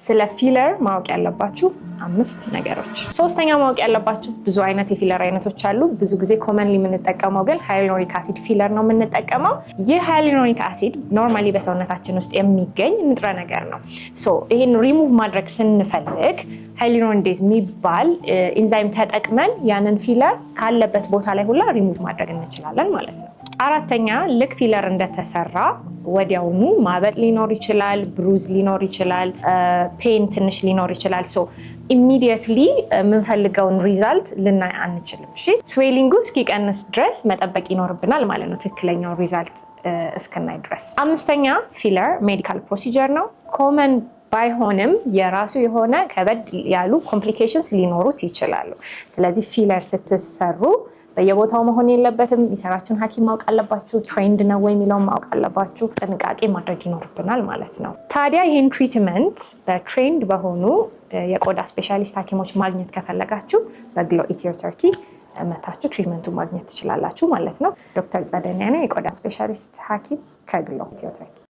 ስለ ፊለር ማወቅ ያለባችሁ 5 ነገሮች። ሶስተኛ ማወቅ ያለባችሁ ብዙ አይነት የፊለር አይነቶች አሉ። ብዙ ጊዜ ኮመንሊ የምንጠቀመው ግን ሃይሉሮኒክ አሲድ ፊለር ነው የምንጠቀመው። ይህ ሃይሉሮኒክ አሲድ ኖርማሊ በሰውነታችን ውስጥ የሚገኝ ንጥረ ነገር ነው። ይህን ሪሙቭ ማድረግ ስንፈልግ ሃይሉሮኒዴዝ የሚባል ኢንዛይም ተጠቅመን ያንን ፊለር ካለበት ቦታ ላይ ሁላ ሪሙቭ ማድረግ እንችላለን ማለት ነው። አራተኛ ልክ ፊለር እንደተሰራ ወዲያውኑ ማበጥ ሊኖር ይችላል፣ ብሩዝ ሊኖር ይችላል፣ ፔን ትንሽ ሊኖር ይችላል። ኢሚዲየትሊ የምንፈልገውን ሪዛልት ልናይ አንችልም። ስዌሊንጉ እስኪቀንስ ድረስ መጠበቅ ይኖርብናል ማለት ነው፣ ትክክለኛው ሪዛልት እስክናይ ድረስ። አምስተኛ ፊለር ሜዲካል ፕሮሲጀር ነው። ኮመን ባይሆንም የራሱ የሆነ ከበድ ያሉ ኮምፕሊኬሽንስ ሊኖሩት ይችላሉ። ስለዚህ ፊለር ስትሰሩ በየቦታው መሆን የለበትም። የሚሰራችሁን ሐኪም ማወቅ አለባችሁ። ትሬንድ ነው ወይ የሚለውን ማወቅ አለባችሁ። ጥንቃቄ ማድረግ ይኖርብናል ማለት ነው። ታዲያ ይህን ትሪትመንት በትሬንድ በሆኑ የቆዳ ስፔሻሊስት ሐኪሞች ማግኘት ከፈለጋችሁ በግሎ ኢትዮ ተርኪ መታችሁ ትሪትመንቱን ማግኘት ትችላላችሁ ማለት ነው። ዶክተር ጸደኒያ ነኝ፣ የቆዳ ስፔሻሊስት ሐኪም ከግሎ ኢትዮ ተርኪ።